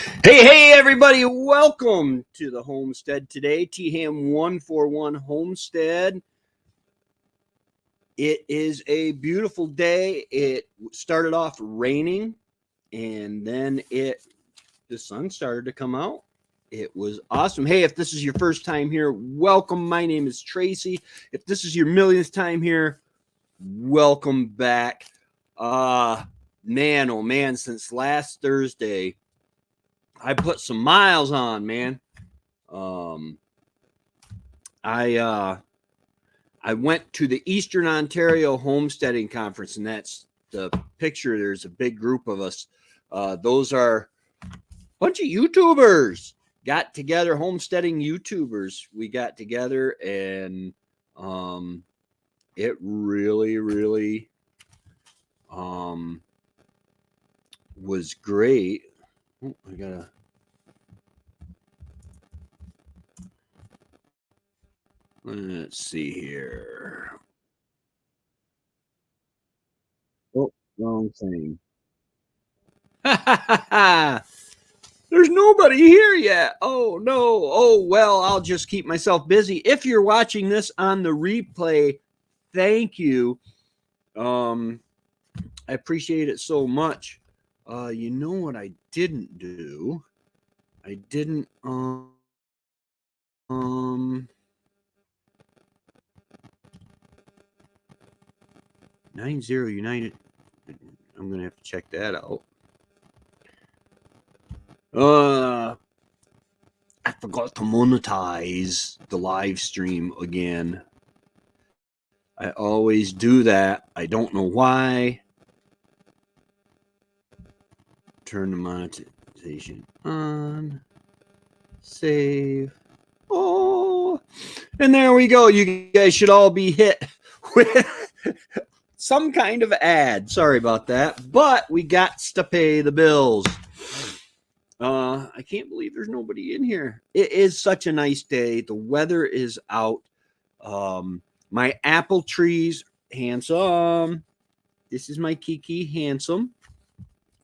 Hey, everybody. Welcome to the Homestead today. T-Ham 141 Homestead. It is a beautiful day. It started off raining and then the sun started to come out. It was awesome. Hey, if this is your first time here, welcome. My name is Tracy. If this is your millionth time here, welcome back. Man, oh man, since last Thursday, I put some miles on, man. I went to the Eastern Ontario Homesteading Conference, and that's the picture. There's a big group of us. Those are a bunch of YouTubers got together, homesteading YouTubers. We got together, and it really was great. Oh, I gotta. Let's see here. Oh, wrong thing. There's nobody here yet. Oh, no. Oh, well, I'll just keep myself busy. If you're watching this on the replay, thank you. I appreciate it so much. You know what I didn't do? I didn't 90 United. I'm gonna have to check that out. I forgot to monetize the live stream again. I always do that. I don't know why. Turn the monetization on. Save. Oh, and there we go. You guys should all be hit with some kind of ad. Sorry about that, but we got to pay the bills. I can't believe there's nobody in here. It is such a nice day. The weather is out. My apple trees, handsome. This is my Kiki, handsome.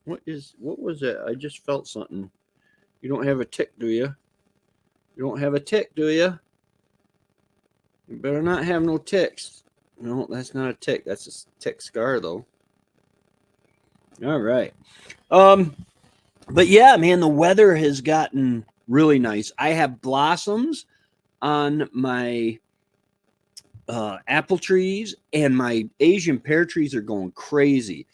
What was it? I just felt something. You don't have a tick, do you? You don't have a tick, do you? You better not have no ticks. No, that's not a tick. That's a tick scar, though. All right. But yeah, man, the weather has gotten really nice. I have blossoms on my apple trees, and my Asian pear trees are going crazy.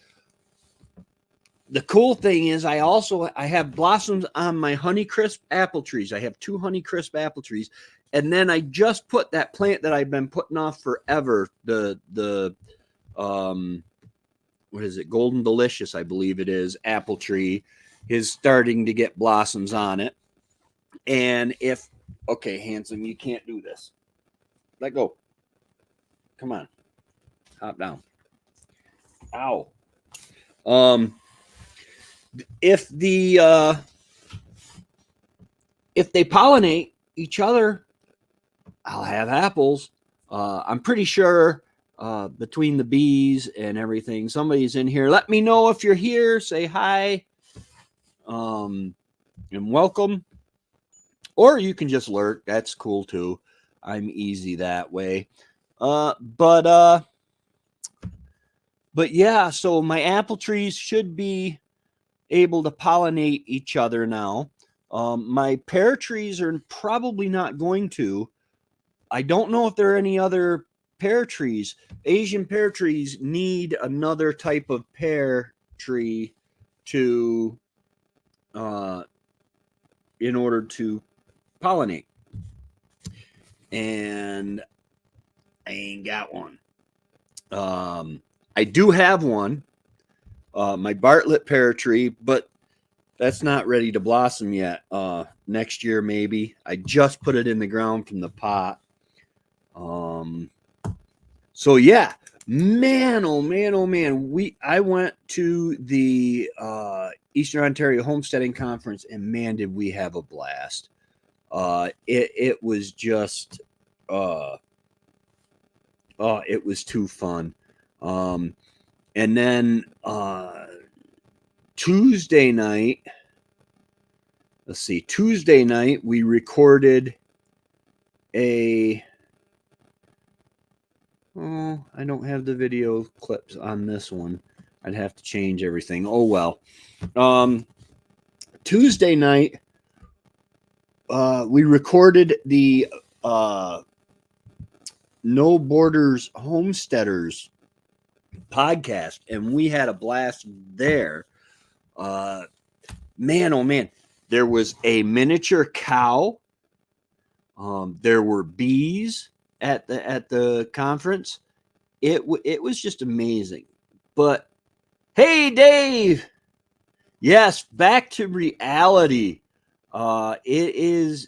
The cool thing is I have blossoms on my Honeycrisp apple trees. I have 2 Honeycrisp apple trees. And then I just put that plant that I've been putting off forever, the what is it? Golden Delicious, I believe it is, apple tree is starting to get blossoms on it. And okay, handsome, you can't do this. Let go. Come on. Hop down. Ow. If they pollinate each other, I'll have apples. I'm pretty sure between the bees and everything, somebody's in here. Let me know if you're here. Say hi, and welcome. Or you can just lurk. That's cool too. I'm easy that way. But yeah, so my apple trees should be able to pollinate each other now. My pear trees are probably not going to. I don't know if there are any other pear trees. Asian pear trees need another type of pear tree to in order to pollinate. And I ain't got one. I do have one, my Bartlett pear tree, but that's not ready to blossom yet. Next year, maybe. I just put it in the ground from the pot. So yeah, man, oh man, oh man. I went to the Eastern Ontario Homesteading Conference, and man, did we have a blast. It was just it was too fun. And then Tuesday night, let's see, Tuesday night, we recorded I don't have the video clips on this one. I'd have to change everything. Oh, well. Tuesday night, we recorded the No Borders Homesteaders podcast, and we had a blast there. Man, oh man, there was a miniature cow. There were bees at the conference. It was just amazing. But hey, Dave, yes, back to reality. It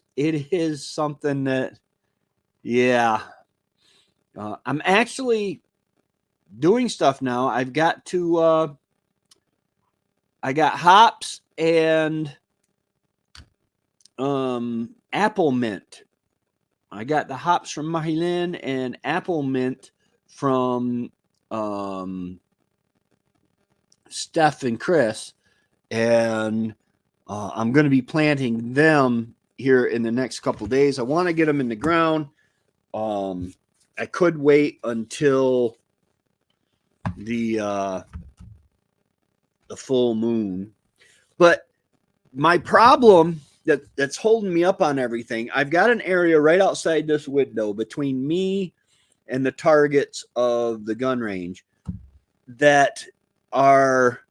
is something that, yeah. I'm actually doing stuff now. I got hops and apple mint. I got the hops from Mahilin and apple mint from Steph and Chris, and I'm going to be planting them here in the next couple of days. I want to get them in the ground. I could wait until the full moon, but my problem that's holding me up on everything, I've got an area right outside this window between me and the targets of the gun range that are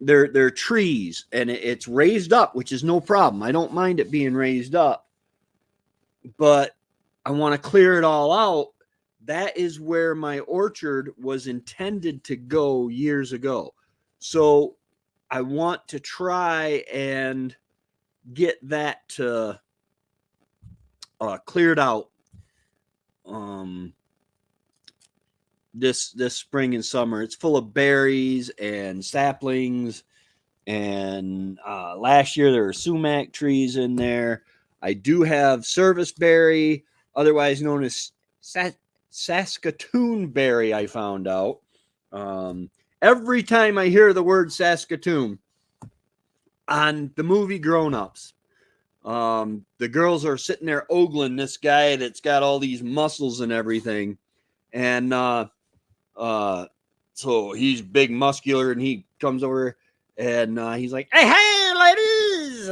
they're trees, and it's raised up, which is no problem. I don't mind it being raised up, but I want to clear it all out. That is where my orchard was intended to go years ago. So I want to try and get that cleared out this spring and summer. It's full of berries and saplings, and last year there were sumac trees in there. I do have serviceberry, otherwise known as Saskatoon berry, I found out. Every time I hear the word Saskatoon on the movie Grown Ups, the girls are sitting there ogling this guy that's got all these muscles and everything. And so he's big, muscular, and he comes over and he's like, hey, ladies,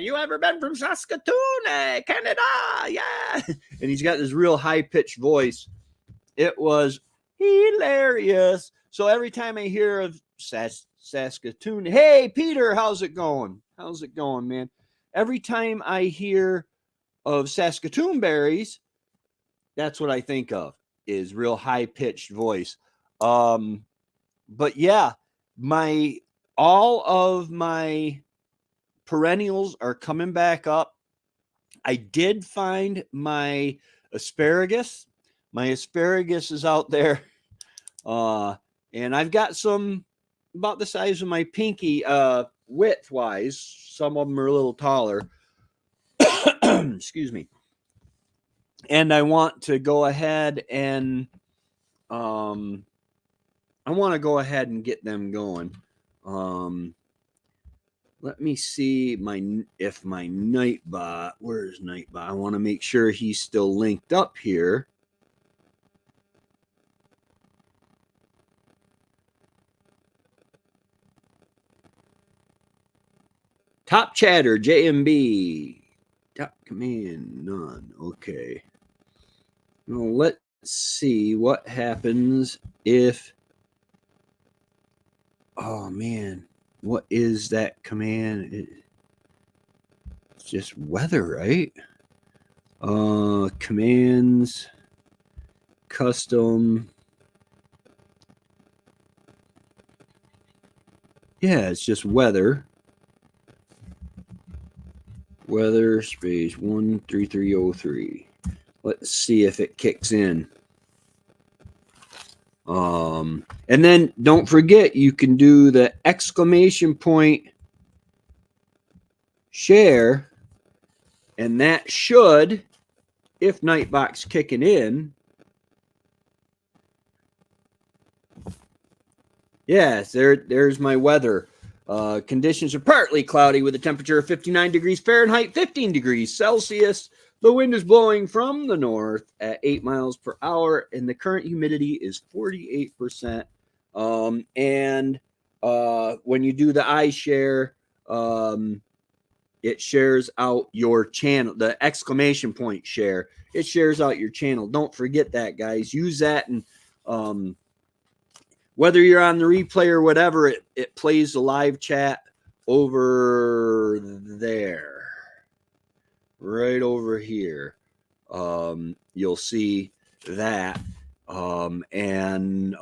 you ever been from Saskatoon, Canada? Yeah. And he's got this real high-pitched voice. It was hilarious. So every time I hear of Saskatoon, hey, Peter, how's it going? How's it going, man? Every time I hear of Saskatoon berries, that's what I think of, is real high-pitched voice. But yeah, all of my perennials are coming back up. I did find my asparagus. My asparagus is out there. And I've got some about the size of my pinky, width-wise. Some of them are a little taller. Excuse me. And I want to go ahead and get them going. Let me see if my Nightbot, where's Nightbot? I want to make sure he's still linked up here. Top chatter, JMB. Top command, none. Okay. Well, let's see what happens if... Oh, man. What is that command? It's just weather, right? Commands, custom. Yeah, it's just weather. Weather space 13303. Let's see if it kicks in. And then don't forget, you can do the exclamation point share, and that should, if Nightbot's kicking in, yes, there's my weather. Conditions are partly cloudy with a temperature of 59 degrees Fahrenheit, 15 degrees Celsius. The wind is blowing from the north at 8 miles per hour, and the current humidity is 48%. And when you do the iShare, it shares out your channel, the exclamation point share. It shares out your channel. Don't forget that, guys. Use that, and whether you're on the replay or whatever, it plays the live chat over there, right over here. You'll see that, and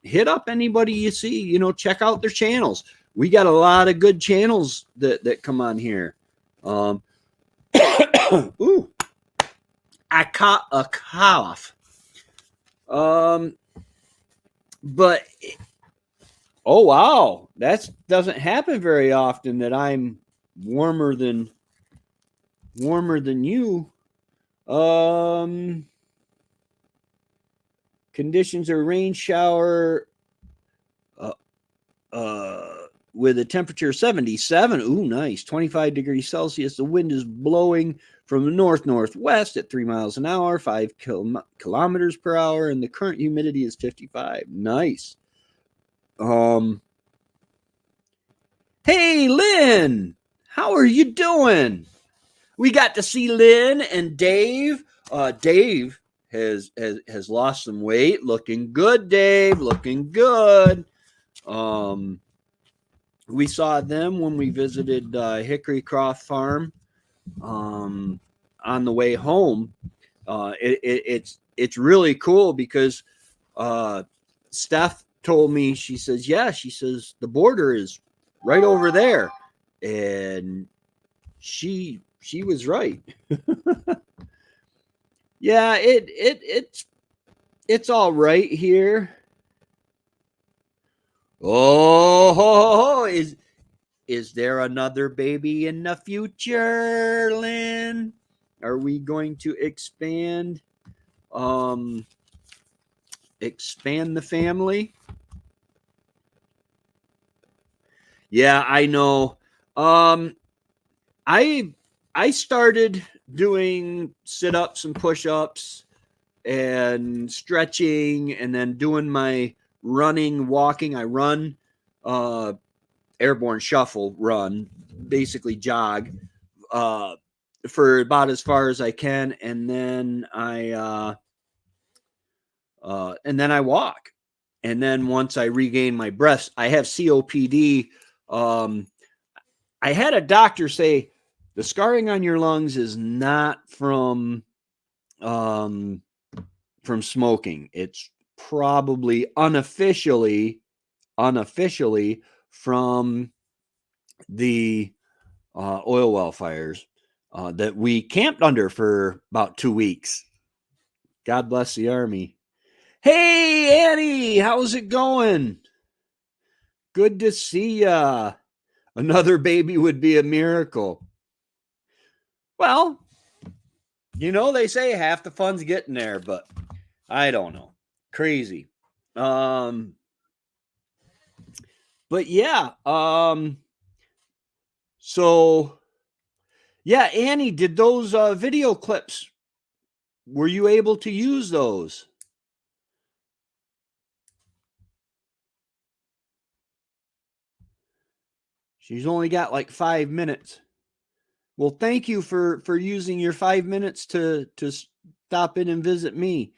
hit up anybody you see. Check out their channels. We got a lot of good channels that come on here. Ooh, I caught a cough. But oh wow, that doesn't happen very often that I'm warmer than you. Conditions are rain shower with a temperature 77. Ooh, nice. 25 degrees Celsius. The wind is blowing from the north-northwest at 3 miles an hour, 5 kilometers per hour, and the current humidity is 55. Nice. Hey, Lynn, how are you doing? We got to see Lynn and Dave. Dave has lost some weight. Looking good, Dave. Looking good. We saw them when we visited Hickory Croft Farm on the way home. It's really cool because Steph told me, she says the border is right over there, and she was right. Yeah, it's all right here. Oh, is there another baby in the future, Lynn? Are we going to expand the family? Yeah, I know. I started doing sit-ups and push-ups and stretching, and then doing my running, walking. I run, airborne shuffle run, basically jog for about as far as I can, and then I walk. And then once I regain my breath, I have COPD. I had a doctor say the scarring on your lungs is not from smoking. It's probably unofficially from the oil well fires that we camped under for about 2 weeks. God bless the Army. Hey, Annie, how's it going? Good to see ya. Another baby would be a miracle. Well, they say half the fun's getting there, but I don't know. Crazy. But yeah, so yeah, Annie, did those video clips, were you able to use those? She's only got like 5 minutes. Well, thank you for using your 5 minutes to stop in and visit me.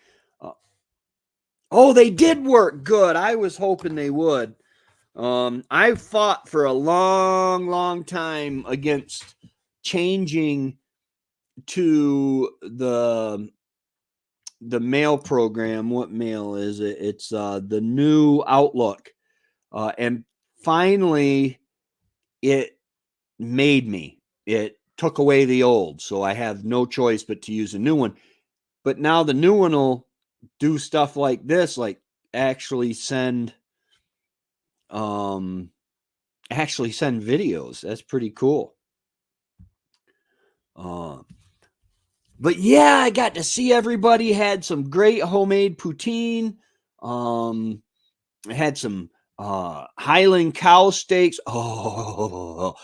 Oh, they did work. Good. I was hoping they would. I fought for a long time against changing to the mail program. What mail is it? It's the new Outlook. And finally it made me. It took away the old, so I have no choice but to use a new one. But now the new one will do stuff like this, like actually send videos. That's pretty cool. But yeah, I got to see everybody. Had some great homemade poutine. I had some Highland cow steaks. Oh,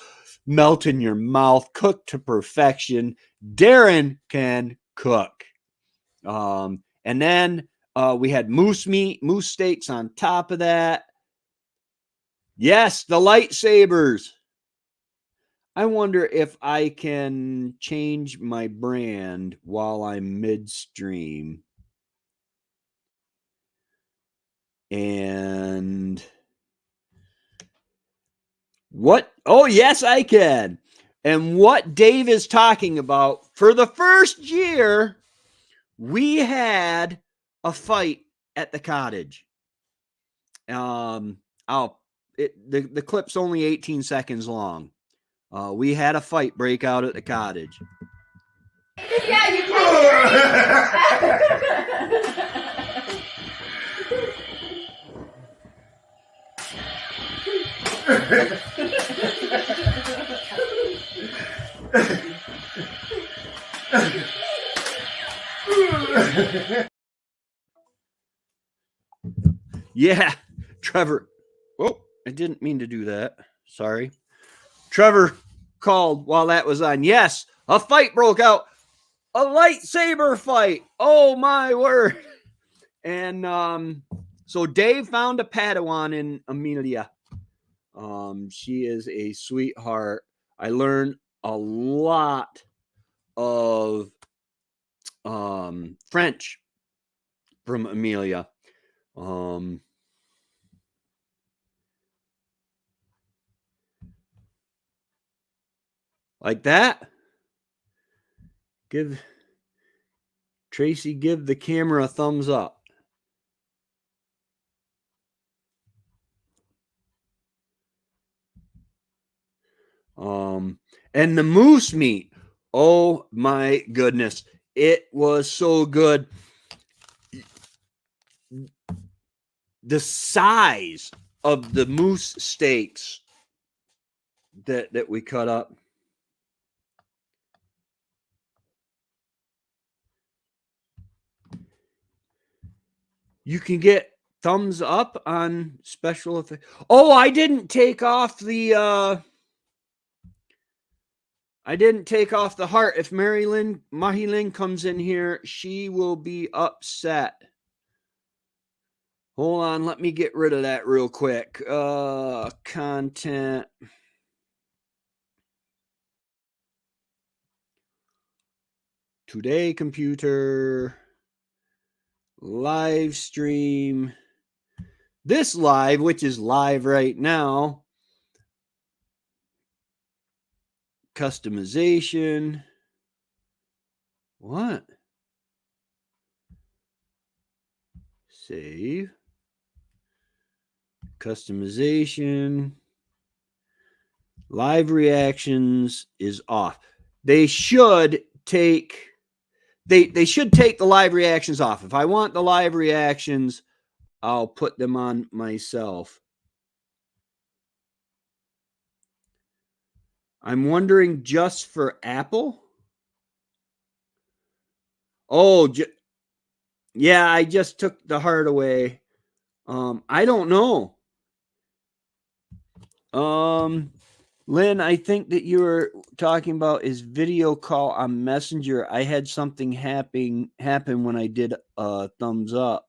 melt in your mouth, cooked to perfection. Darren can cook. And then we had moose meat, moose steaks on top of that. Yes, the lightsabers. I wonder if I can change my brand while I'm midstream. And what? Oh, yes, I can. And what Dave is talking about, for the first year, we had a fight at the cottage. The clip's only 18 seconds long. We had a fight break out at the cottage. Yeah, you Yeah, Trevor. Oh, I didn't mean to do that. Sorry. Trevor called while that was on. Yes, a fight broke out. A lightsaber fight. Oh, my word. And so Dave found a Padawan in Amelia. She is a sweetheart. I learned a lot of French from Amelia. Like that. Give the camera a thumbs up. And the moose meat. Oh my goodness. It was so good. The size of the moose steaks that we cut up. You can get thumbs up on special effects. Oh, I didn't take off the heart. If Mahi-Lin comes in here, she will be upset. Hold on, let me get rid of that real quick. Content. Today, computer. Live stream. This live, which is live right now. Customization. What? Save. Customization. Live reactions is off. They should take the live reactions off. If I want the live reactions, I'll put them on myself. I'm wondering just for Apple. Oh, yeah, I just took the heart away. I don't know. Lynn, I think that you were talking about is video call on Messenger. I had something happen when I did a thumbs up.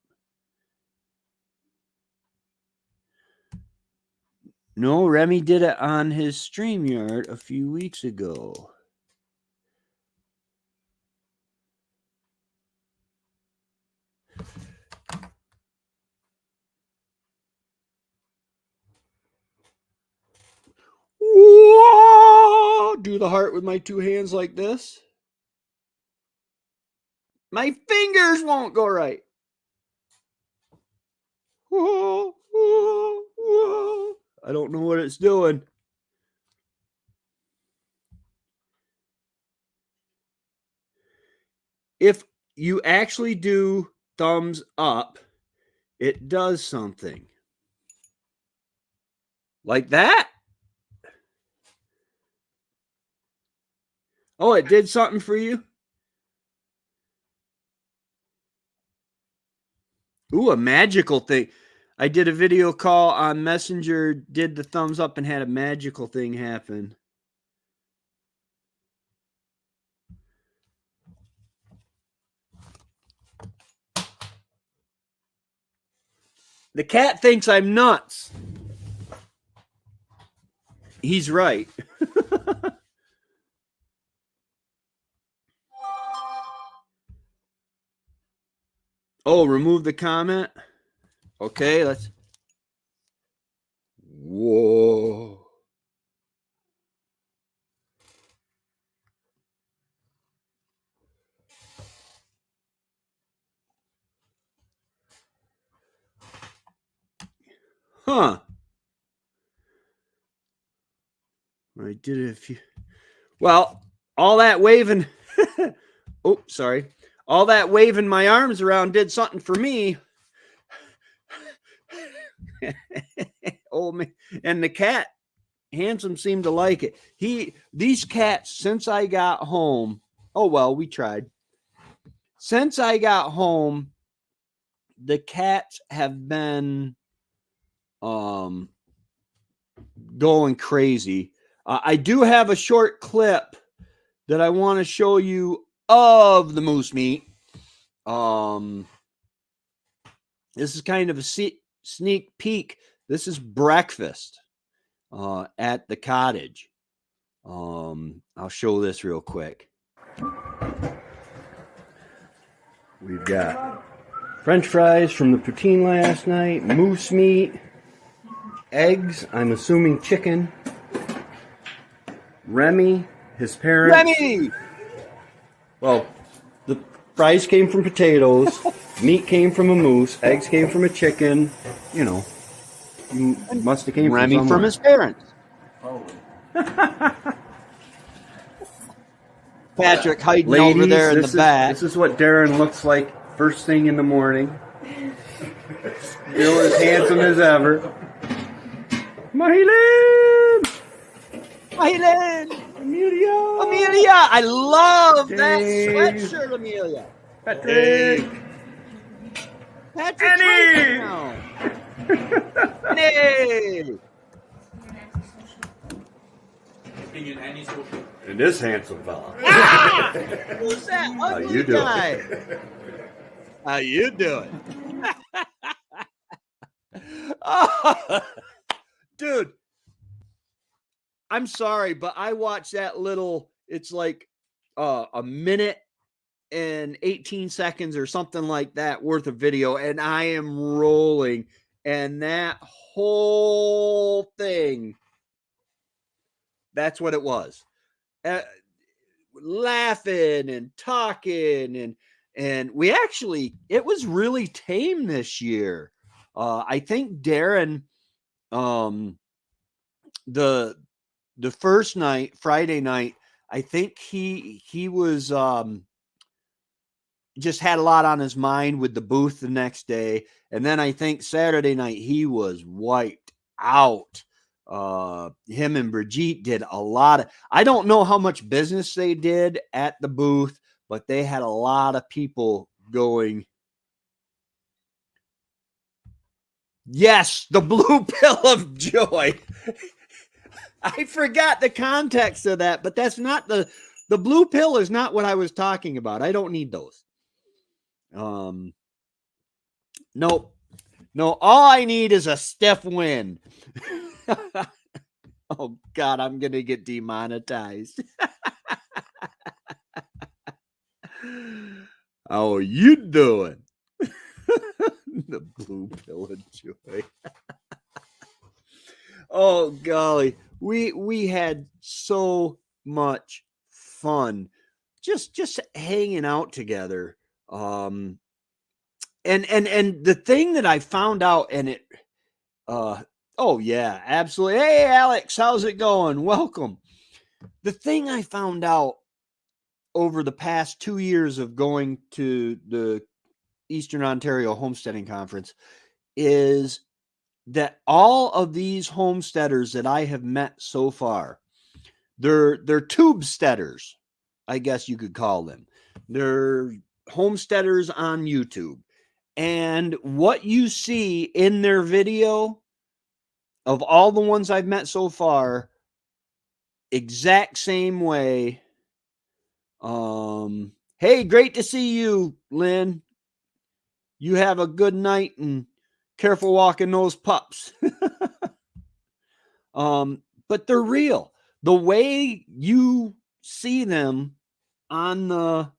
No, Remy did it on his StreamYard a few weeks ago. Whoa! Do the heart with my two hands like this. My fingers won't go right. Whoa, whoa, whoa. I don't know what it's doing. If you actually do thumbs up, it does something. Like that? Oh, it did something for you? Ooh, a magical thing. I did a video call on Messenger, did the thumbs up, and had a magical thing happen. The cat thinks I'm nuts. He's right. Oh, remove the comment. Okay, let's. Whoa. Huh. I did it a few. Well, all that waving. Oh, sorry. All that waving my arms around did something for me. Oh man. And the cat, Handsome, seemed to like it. These cats, since I got home. Oh well, we tried. Since I got home, the cats have been going crazy. I do have a short clip that I want to show you of the moose meat. This is kind of a sneak peek. This is breakfast at the cottage. I'll show this real quick. We've got French fries from the poutine last night, moose meat, eggs, I'm assuming chicken. Remy, his parents. Remy! Well, the fries came from potatoes, meat came from a moose, eggs came from a chicken. You know, must have came Remy from his parents. Oh. Patrick hiding Ladies, over there in the back. This is what Darren looks like first thing in the morning. Still as handsome as ever. Mahilan! Amelia! Amelia! I love that sweatshirt, Amelia. Patrick! Patrick! Annie! And this handsome fella. Ah! Who's that ugly doing? guy? How you doing? Oh, dude, I'm sorry, but I watched that little, it's like a minute and 18 seconds or something like that worth of video, and I am rolling, and that whole thing, that's what it was. Laughing and talking, and we actually, it was really tame this year. I think Darren, the first night, Friday night, I think he was just had a lot on his mind with the booth the next day, and then I think Saturday night he was wiped out. Him and Brigitte did a lot of, I don't know how much business they did at the booth, but they had a lot of people going. Yes, the blue pill of joy. I forgot the context of that, but that's not the blue pill is not what I was talking about. I don't need those. Nope. No, all I need is a stiff win. Oh God, I'm going to get demonetized. How are you doing? The blue pill of joy. Oh golly, we had so much fun just hanging out together. And the thing that I found out, and it oh yeah, absolutely. Hey Alex, how's it going? Welcome. The thing I found out over the past 2 years of going to the Eastern Ontario Homesteading Conference is that all of these homesteaders that I have met so far, they're tube-steaders, I guess you could call them. They're homesteaders on YouTube. And what you see in their video, of all the ones I've met so far, exact same way. Hey, great to see you, Lynn. You have a good night and careful walking those pups. But they're real. The way you see them on the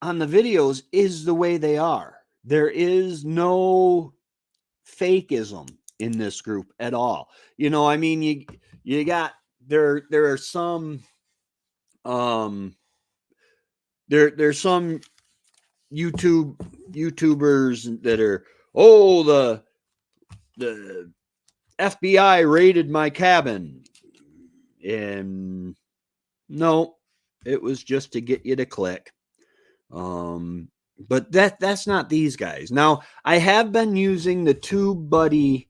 videos is the way they are. There is no fakeism in this group at all. You know, I mean, you got there are some there's some YouTubers that are, oh, the FBI raided my cabin. And no, it was just to get you to click. But that's not these guys. Now, I have been using the TubeBuddy.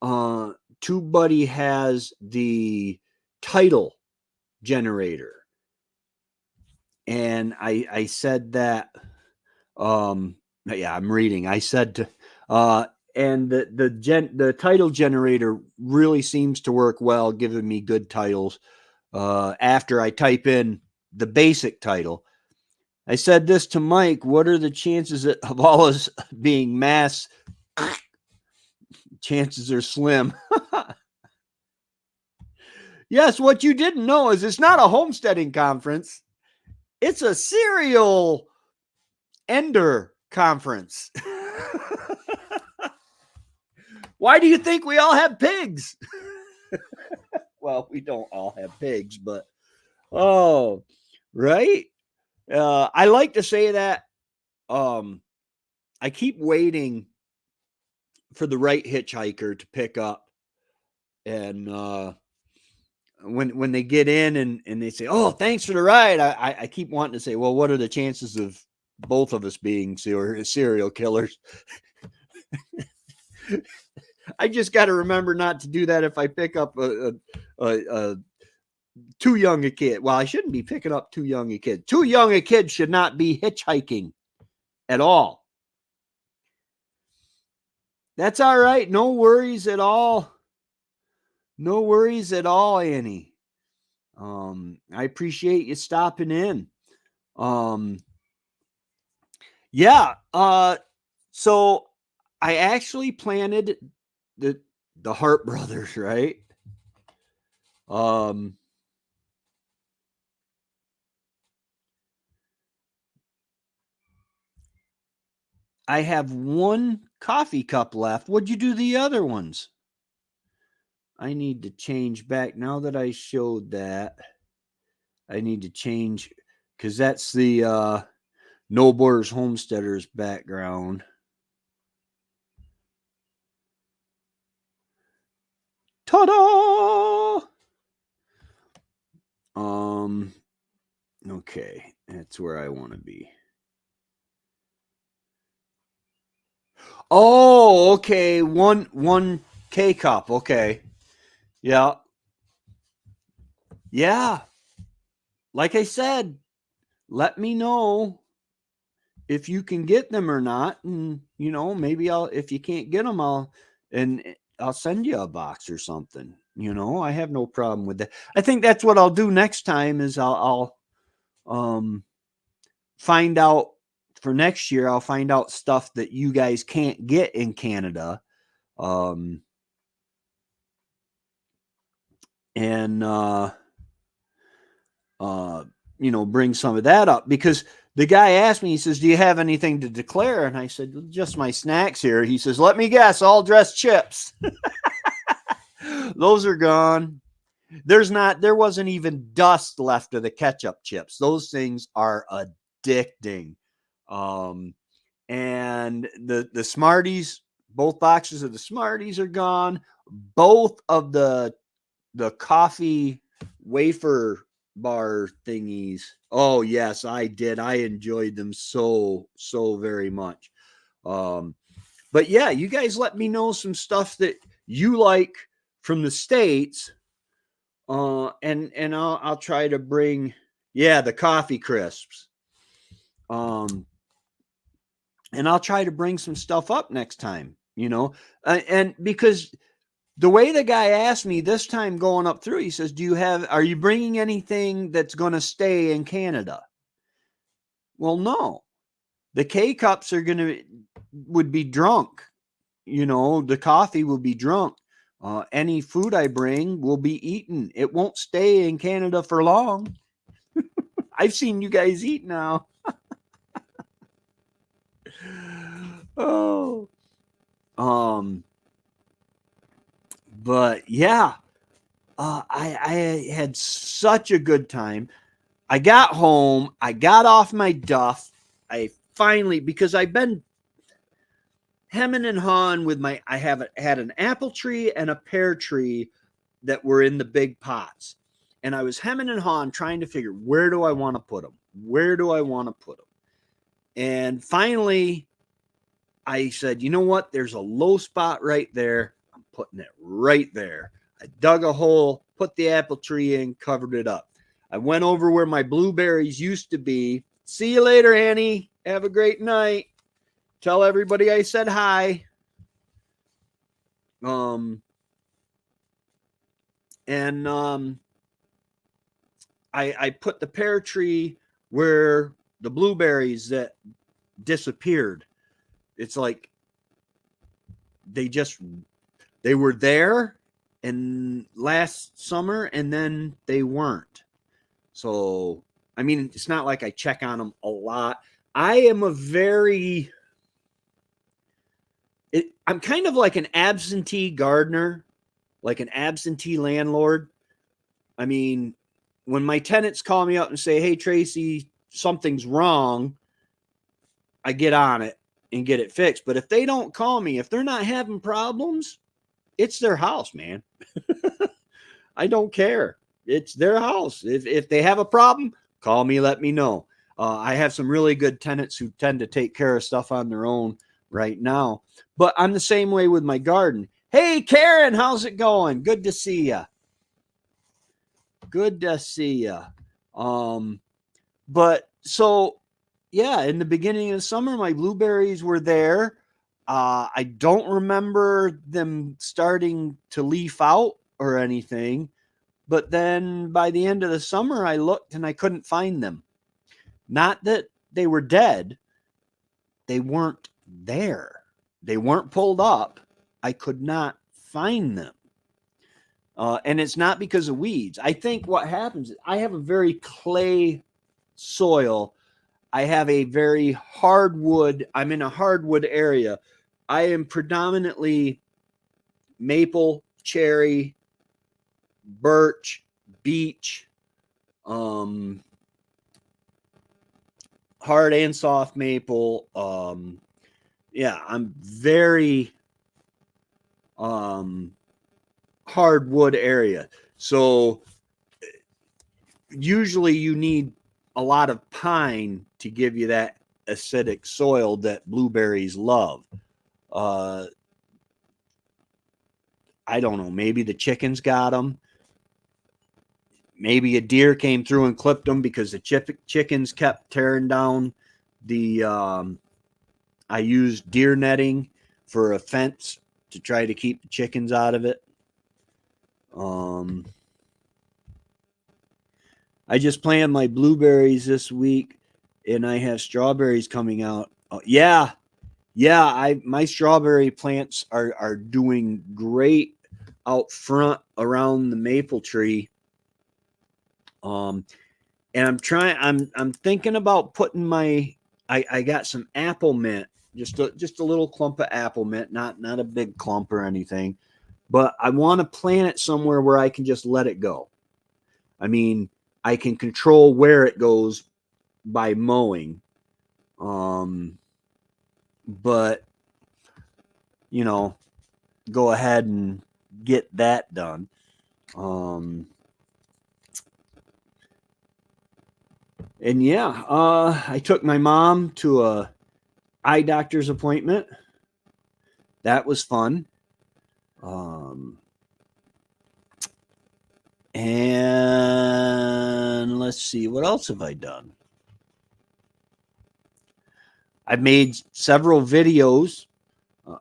TubeBuddy has the title generator. And I said that, yeah, I'm reading. I said, and the title generator really seems to work well, giving me good titles. After I type in the basic title, I said this to Mike: what are the chances of all us being mass? Chances are slim. Yes, what you didn't know is it's not a homesteading conference. It's a serial ender conference. Why do you think we all have pigs? Well, we don't all have pigs, but oh, right. I like to say that I keep waiting for the right hitchhiker to pick up, and when they get in and they say, "Oh, thanks for the ride," I keep wanting to say, "Well, what are the chances of both of us being serial killers?" I just got to remember not to do that if I pick up a too young a kid. Well, I shouldn't be picking up too young a kid. Too young a kid should not be hitchhiking at all. That's all right. No worries at all. No worries at all, Annie. I appreciate you stopping in. Yeah. So I actually planted the Hart brothers, right? I have one coffee cup left. What'd you do the other ones? I need to change back. Now that I showed that, I need to change, because that's the No Borders Homesteaders background. Ta-da! Okay, that's where I want to be. Oh, okay. One K cup. Okay. Yeah. Yeah. Like I said, let me know if you can get them or not. And, you know, maybe if you can't get them, I'll send you a box or something. You know, I have no problem with that. I think that's what I'll do next time is I'll find out for next year. I'll find out stuff that you guys can't get in Canada. And you know, bring some of that up, because the guy asked me, he says, "Do you have anything to declare?" And I said, "Just my snacks here." He says, "Let me guess, all dressed chips." Those are gone. There wasn't even dust left of the ketchup chips. Those things are addicting. And the Smarties, both boxes of the Smarties are gone. Both of the coffee wafer bar thingies. Oh yes, I did. I enjoyed them so very much. But yeah, you guys let me know some stuff that you like from the States. And I'll try to bring, yeah, the coffee crisps. and I'll try to bring some stuff up next time, and because the way the guy asked me this time going up through, he says, are you bringing anything that's going to stay in Canada? Well, no, the K cups would be drunk. The coffee will be drunk. Any food I bring will be eaten. It won't stay in Canada for long. I've seen you guys eat now. Oh, but yeah, I had such a good time. I got home, I got off my duff. I finally, because I've been hemming and hawing with I had an apple tree and a pear tree that were in the big pots. And I was hemming and hawing trying to figure, where do I want to put them? Where do I want to put them? And finally, I said, you know what? There's a low spot right there. I'm putting it right there. I dug a hole, put the apple tree in, covered it up. I went over where my blueberries used to be. See you later, Annie. Have a great night. Tell everybody I said hi. I put the pear tree where the blueberries that disappeared. It's like they were there and last summer and then they weren't. So, I mean, it's not like I check on them a lot. I'm kind of like an absentee gardener, like an absentee landlord. I mean, when my tenants call me up and say, hey, Tracy, something's wrong, I get on it and get it fixed. But if they don't call me, if they're not having problems, it's their house, man. I don't care. It's their house. If they have a problem, call me, let me know. I have some really good tenants who tend to take care of stuff on their own right now. But I'm the same way with my garden. Hey, Karen, how's it going? Good to see you. Good to see you. But so, yeah, in the beginning of summer, my blueberries were there. I don't remember them starting to leaf out or anything. But then by the end of the summer, I looked and I couldn't find them. Not that they were dead. They weren't there. They weren't pulled up. I could not find them. And it's not because of weeds. I think what happens is I have a very clay soil. I have a very hardwood. I'm in a hardwood area. I am predominantly maple, cherry, birch, beech, hard and soft maple. Yeah, I'm very hardwood area. So usually you need a lot of pine to give you that acidic soil that blueberries love. I don't know. Maybe the chickens got them. Maybe a deer came through and clipped them because the chickens kept tearing down the. I used deer netting for a fence to try to keep the chickens out of it. I just planted my blueberries this week, and I have strawberries coming out. Yeah, my strawberry plants are doing great out front around the maple tree. And I'm thinking about putting I got some apple mint, just a little clump of apple mint, not a big clump or anything, but I want to plant it somewhere where I can just let it go. I mean, I can control where it goes by mowing. But go ahead and get that done. And yeah, I took my mom to a eye doctor's appointment. That was fun. And let's see, what else have I done? I've made several videos.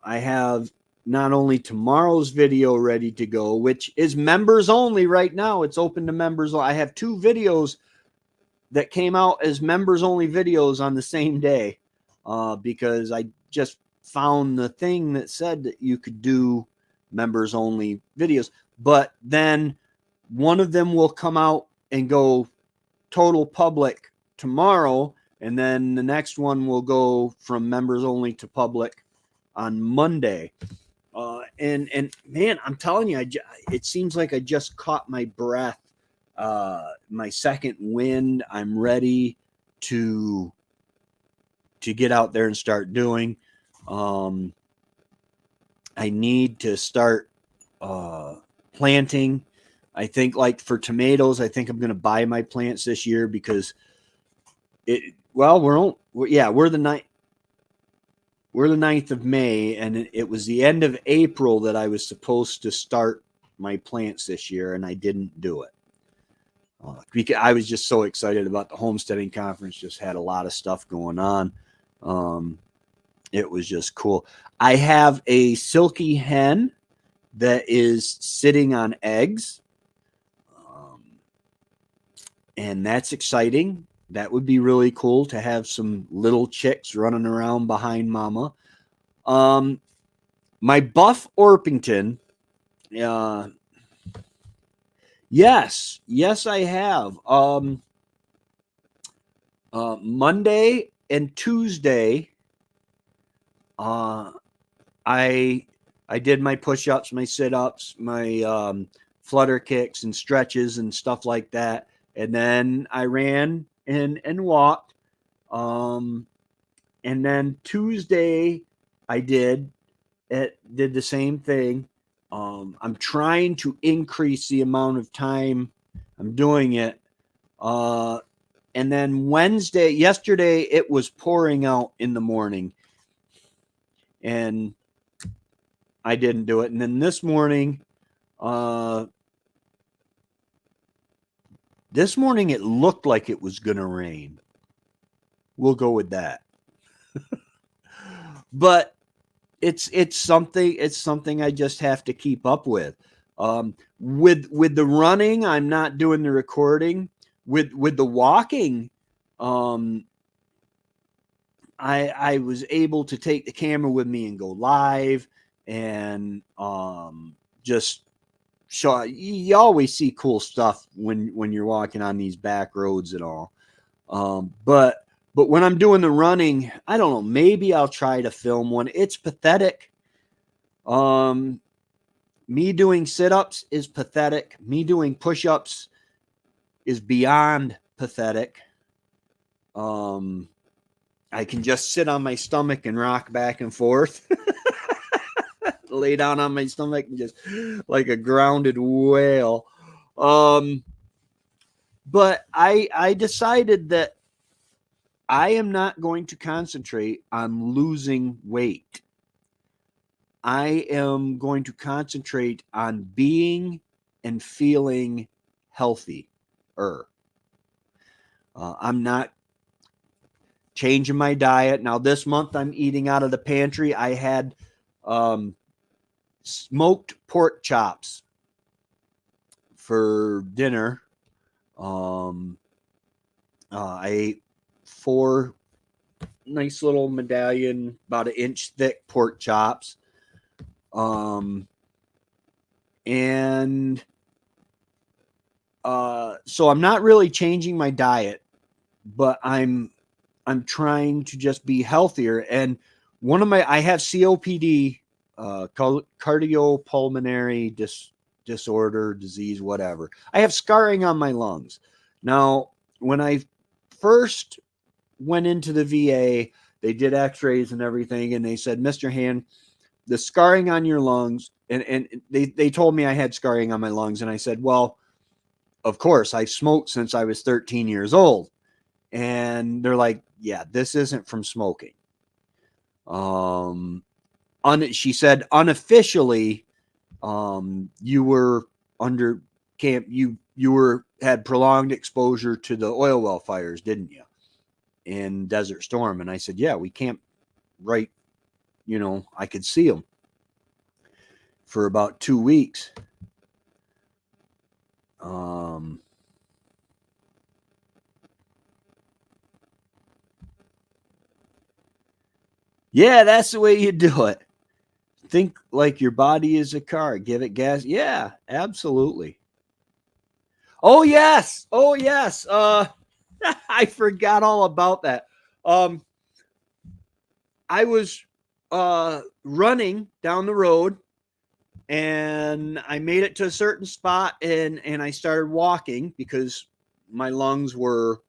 I have not only tomorrow's video ready to go, which is members only right now. It's open to members. I have 2 videos that came out as members only videos on the same day because I just found the thing that said that you could do members only videos. But then one of them will come out and go total public tomorrow, and then the next one will go from members only to public on Monday. And man, I'm telling you, it seems like I just caught my breath. My second wind. I'm ready to get out there and start doing. I need to start planting. I think, like for tomatoes, I think I'm going to buy my plants this year because we're the 9th of May, and it was the end of April that I was supposed to start my plants this year, and I didn't do it. Because I was just so excited about the homesteading conference, just had a lot of stuff going on. It was just cool. I have a silky hen that is sitting on eggs. And that's exciting. That would be really cool to have some little chicks running around behind mama. My buff Orpington, yes, I have. Monday and Tuesday, I did my push-ups, my sit-ups, my flutter kicks and stretches and stuff like that. And then I ran and walked. And then Tuesday I did the same thing. I'm trying to increase the amount of time I'm doing it. And then yesterday it was pouring out in the morning and I didn't do it. And then this morning it looked like it was going to rain. We'll go with that. But it's something I just have to keep up with. With the running, I'm not doing the recording. With the walking, I was able to take the camera with me and go live and just show. You always see cool stuff when you're walking on these back roads and all. But when I'm doing the running, I don't know, maybe I'll try to film one. It's pathetic. Me doing sit-ups is pathetic. Me doing push-ups is beyond pathetic. I can just sit on my stomach and rock back and forth. Lay down on my stomach and just like a grounded whale. But I decided that I am not going to concentrate on losing weight. I am going to concentrate on being and feeling healthy. I'm not changing my diet. Now this month I'm eating out of the pantry. I had smoked pork chops for dinner. I ate 4 nice little medallion, about 1 inch thick pork chops. So I'm not really changing my diet, but I'm trying to just be healthier. And I have COPD, cardiopulmonary disorder, disease, whatever. I have scarring on my lungs. Now, when I first went into the VA, they did x-rays and everything, and they said, Mr. Hand, the scarring on your lungs, and they told me I had scarring on my lungs, and I said, well, of course, I smoked since I was 13 years old. And they're like, yeah, this isn't from smoking. She said, unofficially, you were under camp, you had prolonged exposure to the oil well fires, didn't you? in Desert Storm. And I said, yeah, we camped right, I could see them for about 2 weeks. Yeah, that's the way you do it. Think like your body is a car. Give it gas. Yeah, absolutely. Oh, yes. Oh, yes. I forgot all about that. I was running down the road, and I made it to a certain spot, and I started walking because my lungs were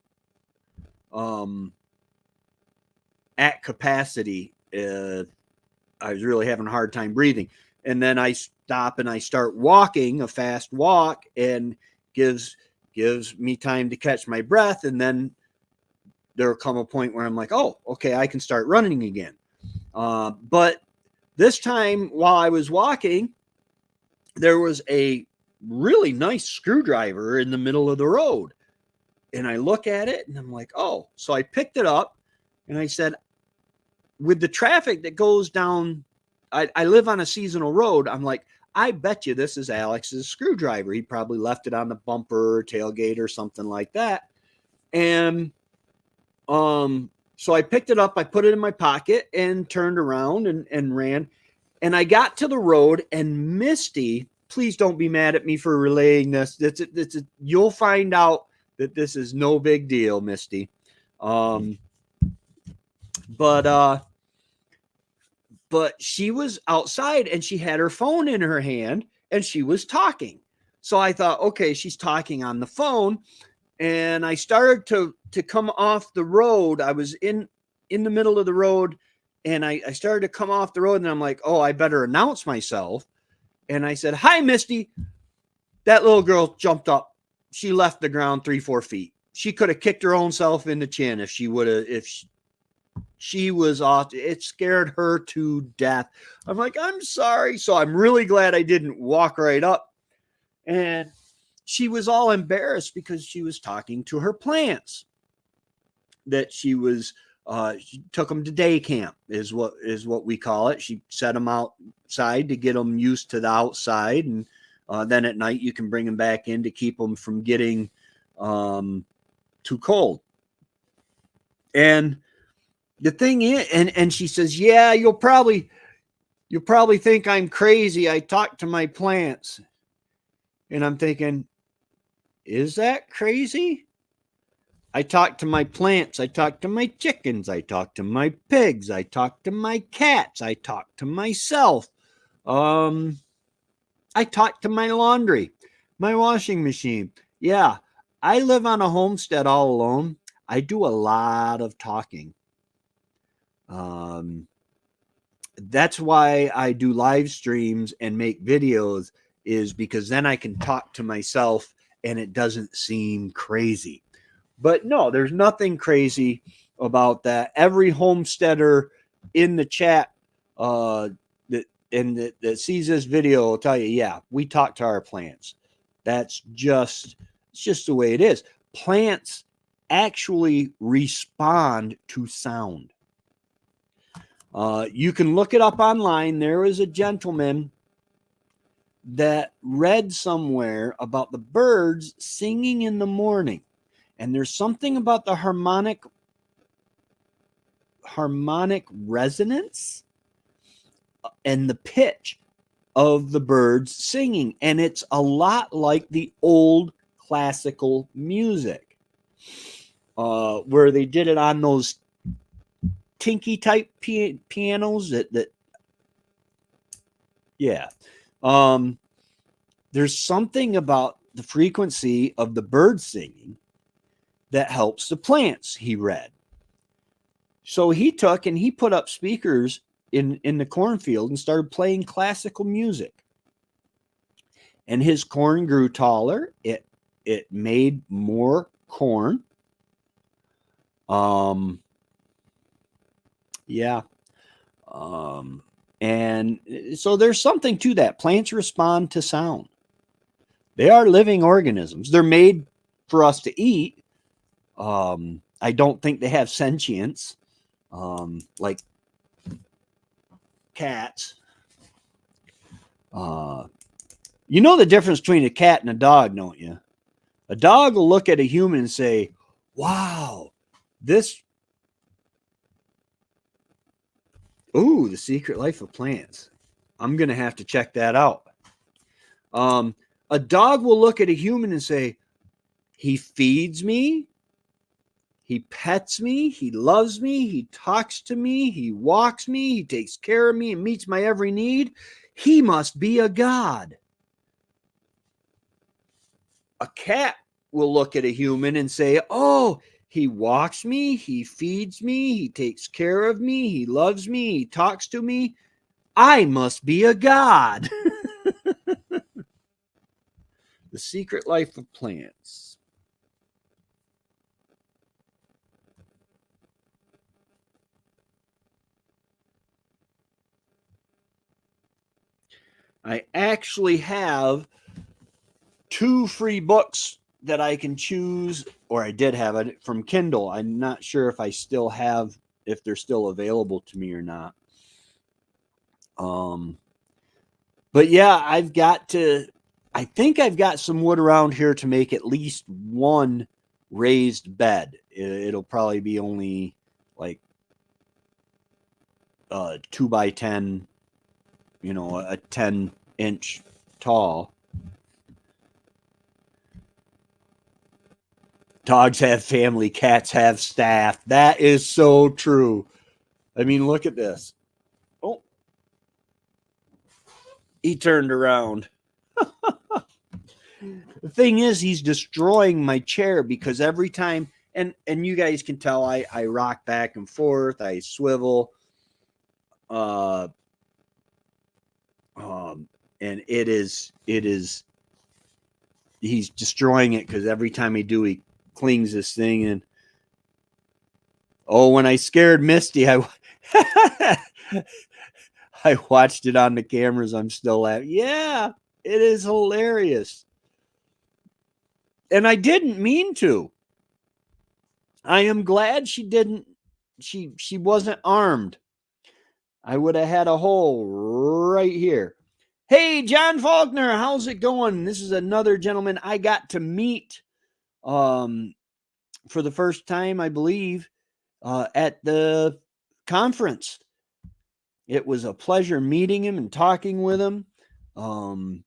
at capacity. I was really having a hard time breathing. And then I stop and I start walking, a fast walk, and gives me time to catch my breath. And then there'll come a point where I'm like, oh, okay, I can start running again. But this time while I was walking, there was a really nice screwdriver in the middle of the road. And I look at it and I'm like, oh. So I picked it up and I said, with the traffic that goes down, I live on a seasonal road. I'm like, I bet you this is Alex's screwdriver. He probably left it on the bumper or tailgate or something like that. And so I picked it up, I put it in my pocket and turned around and ran. And I got to the road, and Misty, please don't be mad at me for relaying this. You'll find out that this is no big deal, Misty. But she was outside and she had her phone in her hand and she was talking. So I thought, okay, she's talking on the phone. And I started to come off the road. I was in the middle of the road, and I started to come off the road, and I'm like, oh, I better announce myself. And I said, hi, Misty. That little girl jumped up. She left the ground 3-4 feet. She could have kicked her own self in the chin if she would have, she was off. It scared her to death. I'm like, I'm sorry. So I'm really glad I didn't walk right up. And she was all embarrassed because she was talking to her plants that she took them to day camp is what we call it. She set them outside to get them used to the outside. And then at night you can bring them back in to keep them from getting too cold. And the thing is, and she says, yeah, you'll probably think I'm crazy. I talk to my plants. And I'm thinking, is that crazy? I talk to my plants. I talk to my chickens. I talk to my pigs. I talk to my cats. I talk to myself. I talk to my laundry, my washing machine. Yeah, I live on a homestead all alone. I do a lot of talking. That's why I do live streams and make videos, is because then I can talk to myself and it doesn't seem crazy. But no, there's nothing crazy about that. Every homesteader in the chat that sees this video will tell you, yeah, we talk to our plants. It's just the way it is. Plants actually respond to sound. You can look it up online. There was a gentleman that read somewhere about the birds singing in the morning. And there's something about the harmonic resonance and the pitch of the birds singing. And it's a lot like the old classical music, where they did it on those tinky type pianos that yeah. There's something about the frequency of the bird singing that helps the plants, he read. So he took and he put up speakers in the cornfield and started playing classical music. And his corn grew taller. It made more corn. Yeah. And so there's something to that. Plants respond to sound. They are living organisms. They're made for us to eat. I don't think they have sentience, like cats. You know the difference between a cat and a dog, don't you? A dog will look at a human and say, wow, this. Ooh, The Secret Life of Plants. I'm going to have to check that out. A dog will look at a human and say, he feeds me, he pets me, he loves me, he talks to me, he walks me, he takes care of me and meets my every need. He must be a god. A cat will look at a human and say, oh, he walks me, he feeds me, he takes care of me, he loves me, he talks to me. I must be a god. The Secret Life of Plants. I actually have 2 free books that I can choose, or I did have it from Kindle. I'm not sure if I still have, if they're still available to me or not. But yeah, I think I've got some wood around here to make at least one raised bed. It'll probably be only like 2 by 10, a 10-inch tall. Dogs have family, cats have staff. That is so true. I mean, look at this. Oh, he turned around. The thing is, he's destroying my chair because every time, and you guys can tell, I rock back and forth, I swivel, and it is, he's destroying it because every time he clings this thing. And when I scared Misty, I watched it on the cameras. I'm still laughing. Yeah, it is hilarious. And I didn't mean to. I am glad she didn't. She wasn't armed. I would have had a hole right here. Hey, John Faulkner, how's it going? This is another gentleman I got to meet for the first time, I believe, at the conference. It was a pleasure meeting him and talking with him. And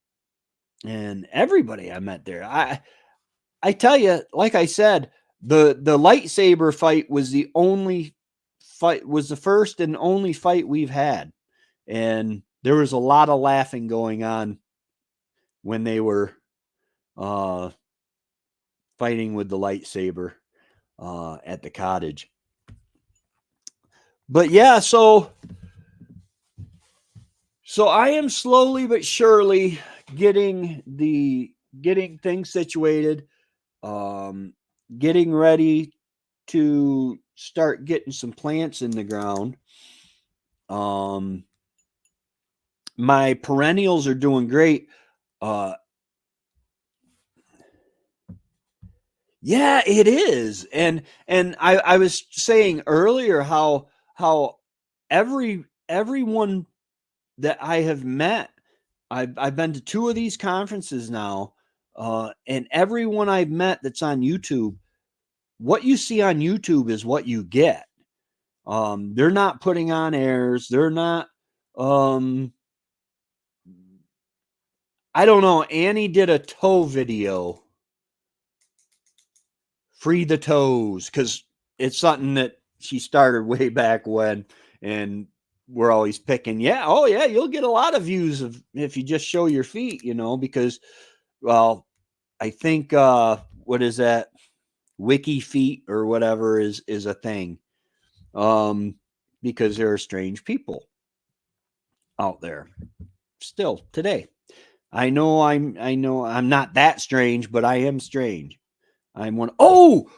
everybody I met there. I tell you, like I said, the lightsaber fight was the first and only fight we've had. And there was a lot of laughing going on when they were fighting with the lightsaber at the cottage. But yeah, so I am slowly but surely getting things situated, getting ready to start getting some plants in the ground. My perennials are doing great. Yeah, it is. And I was saying earlier how everyone that I have met, I've been to 2 of these conferences now, and everyone I've met that's on YouTube, what you see on YouTube is what you get. They're not putting on airs. They're not. I don't know. Annie did a toe video. Free the toes, because it's something that she started way back when, and we're always picking. Yeah, oh yeah, you'll get a lot of views if you just show your feet, because, well, I think what is that? Wiki feet or whatever is a thing. Because there are strange people out there still today. I know I'm not that strange, but I am strange. I'm one. Oh,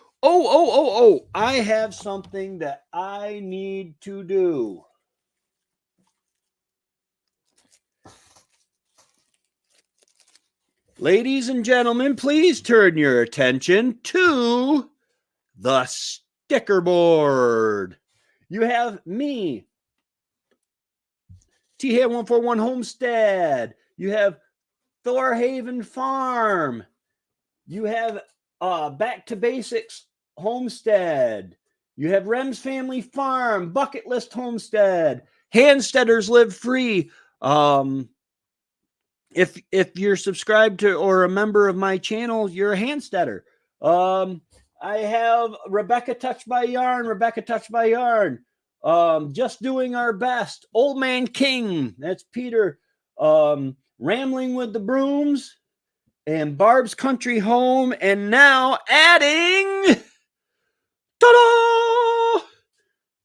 I have something that I need to do. Ladies and gentlemen, please turn your attention to the sticker board. You have me, T-Head141 Homestead. You have Thorhaven Farm. You have Back to Basics Homestead. You have Rem's Family Farm, Bucket List Homestead, Homesteaders Live Free. If you're subscribed to or a member of my channel, you're a Homesteader. I have Rebecca Touched by Yarn, Just Doing Our Best, Old Man King, that's Peter, Rambling with the Brooms, and Barb's Country Home, and now adding, ta-da,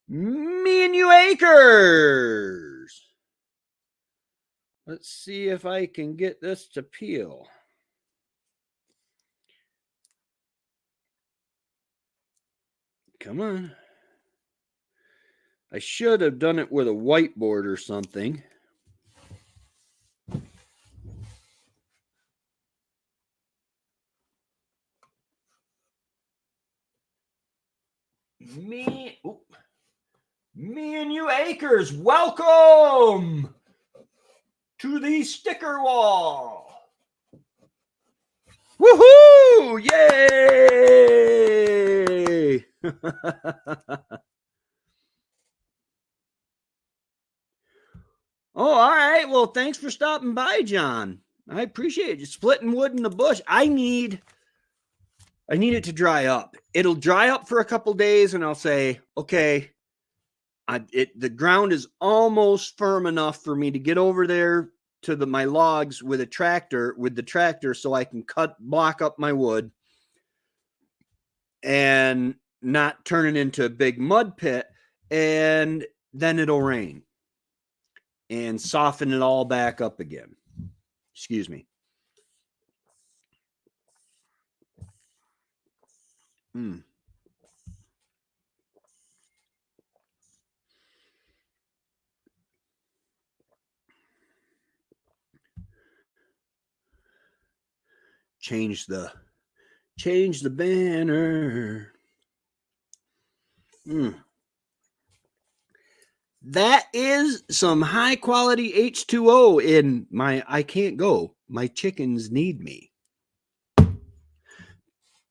Me and You Acres. Let's see if I can get this to peel. Come on. I should have done it with a whiteboard or something. Me and You Acres, welcome to the sticker wall. Woohoo! Yay! Oh, all right. Well, thanks for stopping by, John. I appreciate you splitting wood in the bush. I need it to dry up. It'll dry up for a couple days, and I'll say, okay, the ground is almost firm enough for me to get over there to my logs with the tractor, so I can block up my wood and not turn it into a big mud pit, and then it'll rain and soften it all back up again. Excuse me. Change the banner. That is some high quality H2O in I can't go. My chickens need me.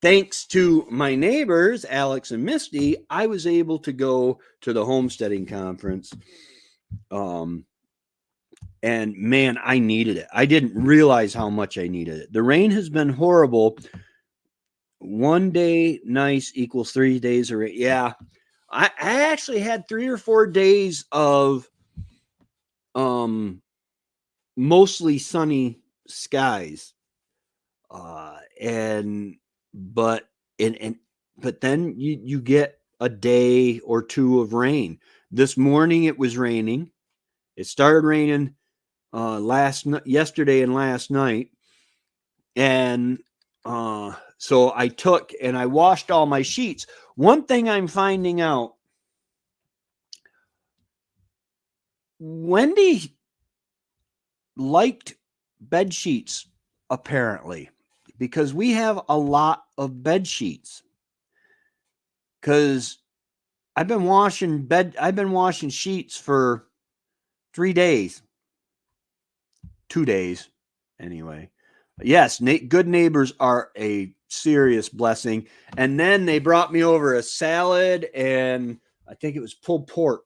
Thanks to my neighbors, Alex and Misty, I was able to go to the homesteading conference. And man, I needed it. I didn't realize how much I needed it. The rain has been horrible. 1 day nice equals 3 days of rain. Yeah. I actually had 3 or 4 days of mostly sunny skies. But then you get a day or two of rain. This morning it was raining. It started raining yesterday and last night, and so I took and I washed all my sheets. One thing I'm finding out, Wendy liked bed sheets apparently, because we have a lot of bed sheets. Because I've been washing sheets for 3 days. 2 days, anyway. Yes, good neighbors are a serious blessing. And then they brought me over a salad, and I think it was pulled pork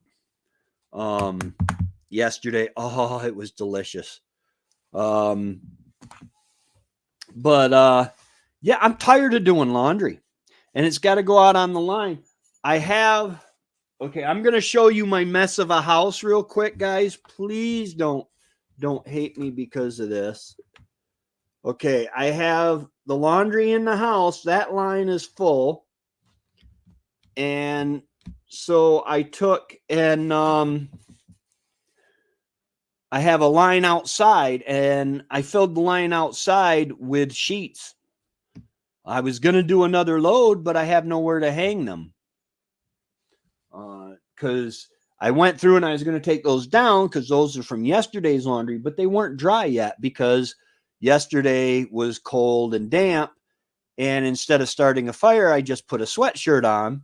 yesterday. Oh, it was delicious. Yeah, I'm tired of doing laundry, and it's got to go out on the line. Okay, I'm going to show you my mess of a house real quick, guys. Please don't hate me because of this. Okay, I have the laundry in the house. That line is full. And so I took and I have a line outside, and I filled the line outside with sheets. I was going to do another load, but I have nowhere to hang them. Because I went through and I was going to take those down because those are from yesterday's laundry, but they weren't dry yet because yesterday was cold and damp. And instead of starting a fire, I just put a sweatshirt on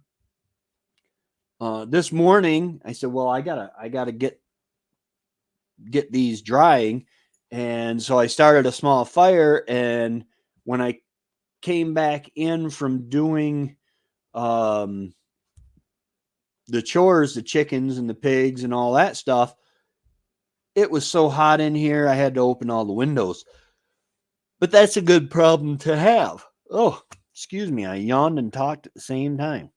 this morning I said, well, I gotta get these drying. And so I started a small fire. And when I came back in from doing the chores, the chickens and the pigs and all that stuff, it was so hot in here, I had to open all the windows. But that's a good problem to have. Oh, excuse me. I yawned and talked at the same time.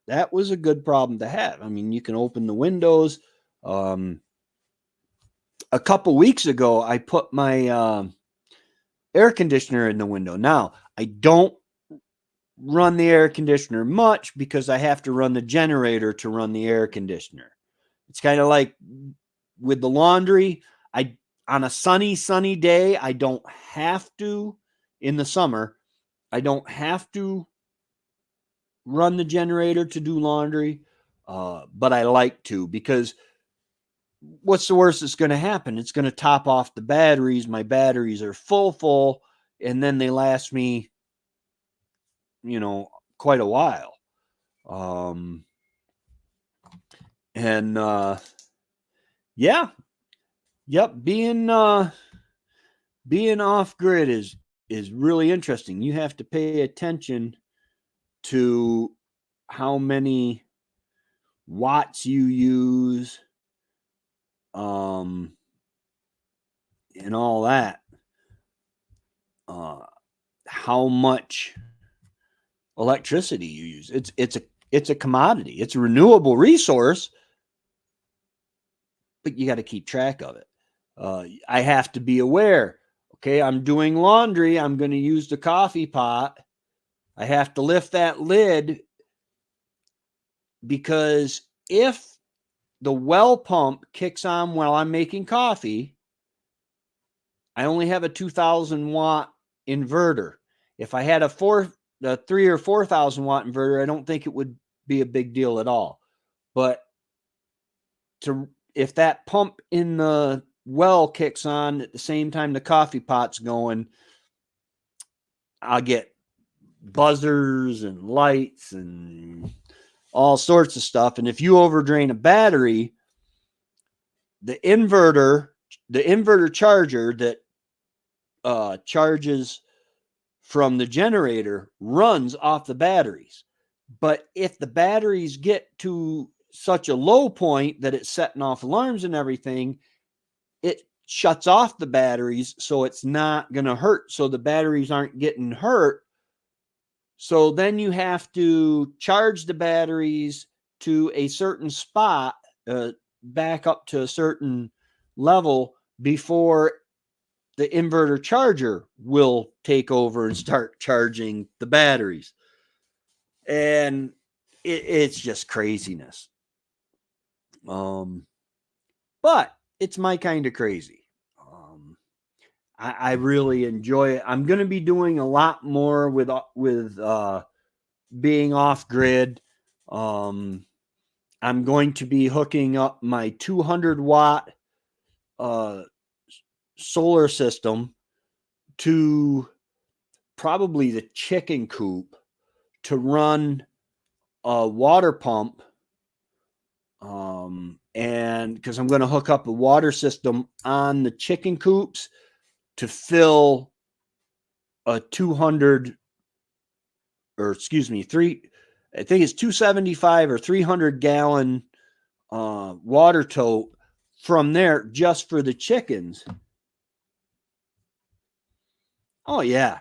That was a good problem to have. I mean, you can open the windows. A couple weeks ago, I put my air conditioner in the window. Now, I don't run the air conditioner much because I have to run the generator to run the air conditioner. It's kind of like with the laundry. On a sunny day, I don't have to. In the summer, I don't have to run the generator to do laundry, but I like to, because what's the worst that's going to happen? It's going to top off the batteries. My batteries are full, and then they last me, quite a while. Yeah, yep. Being off grid is really interesting. You have to pay attention to how many watts you use, and all that. How much electricity you use. It's a commodity. It's a renewable resource, but you got to keep track of it. I have to be aware. Okay, I'm doing laundry. I'm going to use the coffee pot. I have to lift that lid, because if the well pump kicks on while I'm making coffee, I only have a 2,000 watt inverter. If I had a 3 or 4,000 watt inverter, I don't think it would be a big deal at all. But if that pump in the well kicks on at the same time the coffee pot's going, I'll get buzzers and lights and all sorts of stuff. And if you overdrain a battery, the inverter charger that charges from the generator runs off the batteries. But if the batteries get to such a low point that it's setting off alarms and everything, it shuts off the batteries, so it's not going to hurt. So the batteries aren't getting hurt. So then you have to charge the batteries to a certain spot, back up to a certain level before the inverter charger will take over and start charging the batteries. And it's just craziness. But it's my kind of crazy. I really enjoy it. I'm going to be doing a lot more with being off grid. I'm going to be hooking up my 200 watt solar system to probably the chicken coop to run a water pump. And because I'm going to hook up a water system on the chicken coops to fill a 200, or excuse me, I think it's 275 or 300 gallon water tote from there just for the chickens. Oh yeah.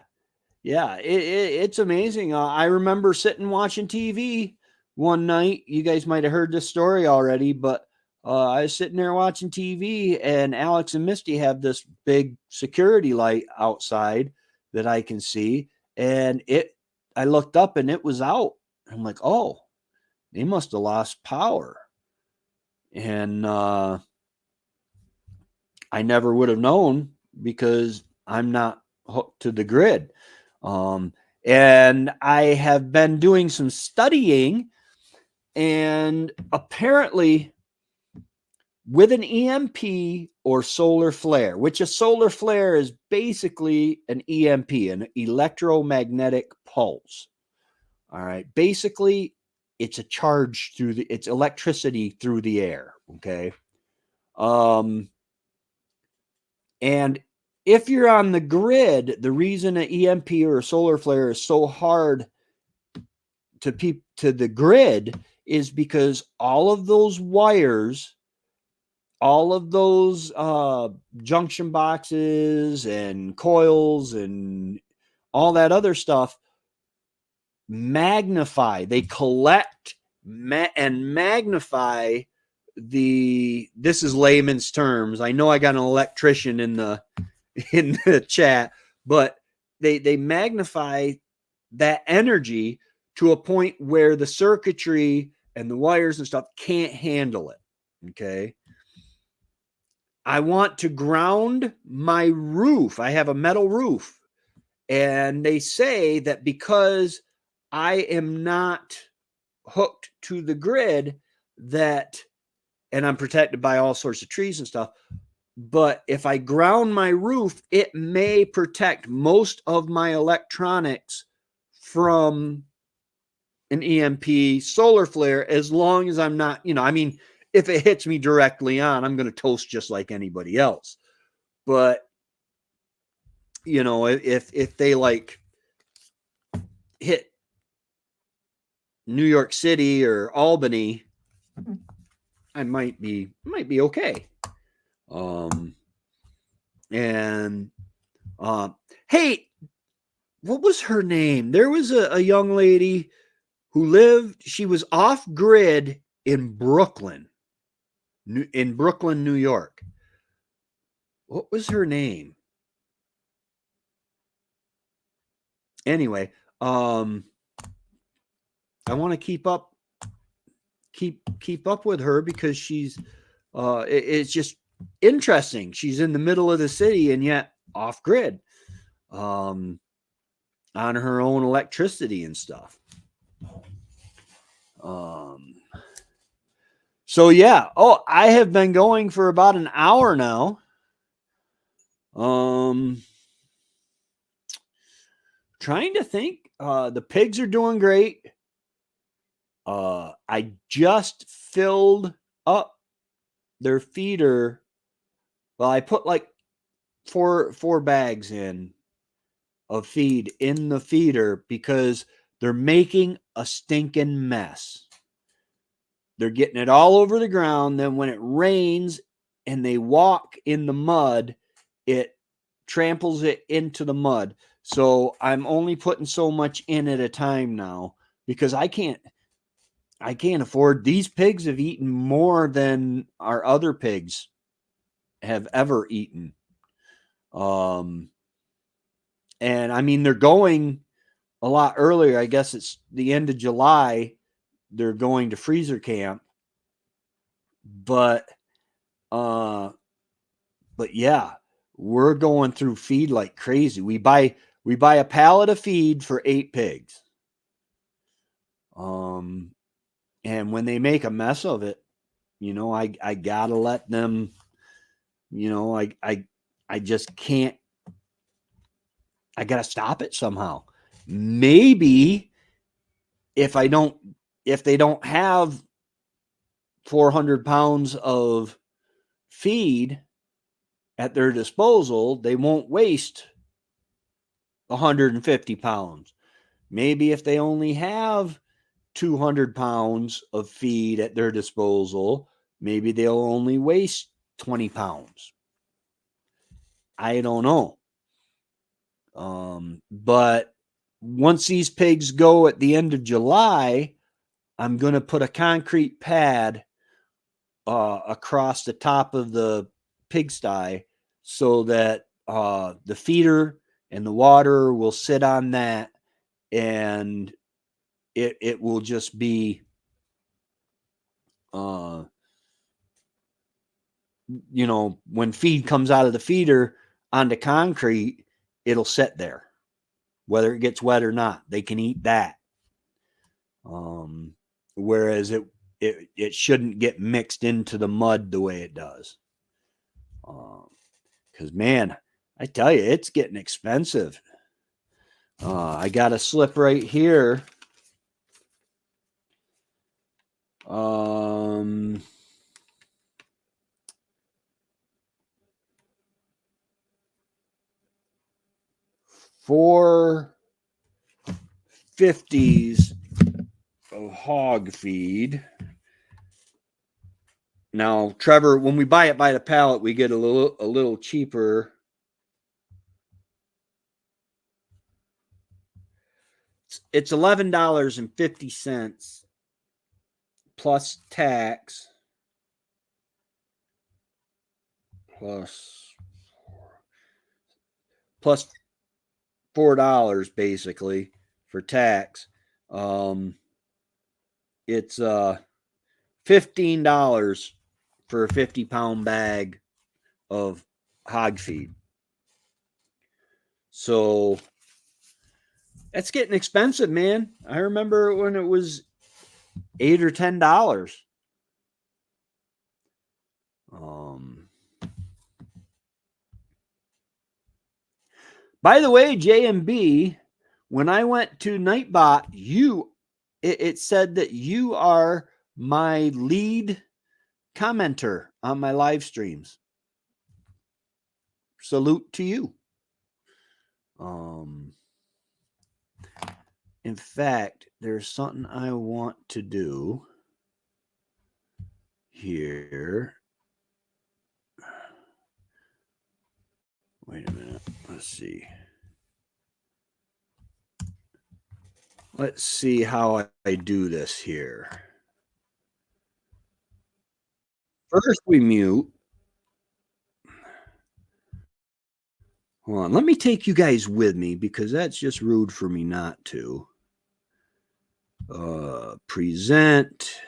Yeah. It's amazing. I remember sitting watching TV one night. You guys might have heard this story already, but I was sitting there watching TV, and Alex and Misty have this big security light outside that I can see. And I looked up and it was out. I'm like, oh, they must have lost power. And I never would have known because I'm not hooked to the grid. And I have been doing some studying, and apparently with an EMP or solar flare, which a solar flare is basically an EMP, an electromagnetic pulse. All right. Basically, it's a charge through it's electricity through the air. Okay. And if you're on the grid, the reason an EMP or a solar flare is so hard to the grid is because all of those wires, all of those junction boxes and coils and all that other stuff magnify. They collect and magnify this is layman's terms. I know I got an electrician in the chat, but they magnify that energy to a point where the circuitry and the wires and stuff can't handle it. Okay. I want to ground my roof. I have a metal roof, and they say that because I am not hooked to the grid, and I'm protected by all sorts of trees and stuff, but if I ground my roof, it may protect most of my electronics from an EMP solar flare, as long as I'm not, if it hits me directly on, I'm going to toast just like anybody else. But, if they like hit New York City or Albany, I might be okay. Hey, what was her name? There was a young lady who she was off grid in Brooklyn, New York. What was her name? Anyway, I want to keep up with her because she's it's just interesting. She's in the middle of the city and yet off grid, on her own electricity and stuff. So yeah. Oh, I have been going for about an hour now. Trying to think. The pigs are doing great. I just filled up their feeder. Well, I put like four bags in of feed in the feeder because they're making a stinking mess. They're getting it all over the ground. Then when it rains and they walk in the mud, it tramples it into the mud. So I'm only putting so much in at a time now because I can't afford. These pigs have eaten more than our other pigs have ever eaten. And I mean, they're going a lot earlier. I guess it's the end of July. They're going to freezer camp. But yeah, we're going through feed like crazy. We buy a pallet of feed for 8 pigs. And when they make a mess of it, I gotta let them, I just can't, I gotta stop it somehow. Maybe if they don't have 400 pounds of feed at their disposal, they won't waste 150 pounds. Maybe if they only have 200 pounds of feed at their disposal, maybe they'll only waste 20 pounds. I don't know. But once these pigs go at the end of July, I'm going to put a concrete pad across the top of the pigsty so that the feeder and the water will sit on that, and it will just be when feed comes out of the feeder onto concrete, it'll sit there whether it gets wet or not. They can eat that. Whereas it shouldn't get mixed into the mud the way it does. Because man, I tell you, it's getting expensive. I got a slip right here. 450s of hog feed. Now, Trevor, when we buy it by the pallet, we get a little cheaper. It's $11.50 plus tax plus $4 basically for tax. It's $15 for a 50-pound bag of hog feed. So that's getting expensive, man. I remember when it was $8 or $10. By the way, JMB, when I went to Nightbot, it said that you are my lead commenter on my live streams. Salute to you. In fact, there's something I want to do here. Wait a minute. Let's see. Let's see how I do this here. First, we mute. Hold on. Let me take you guys with me because that's just rude for me not to. Present.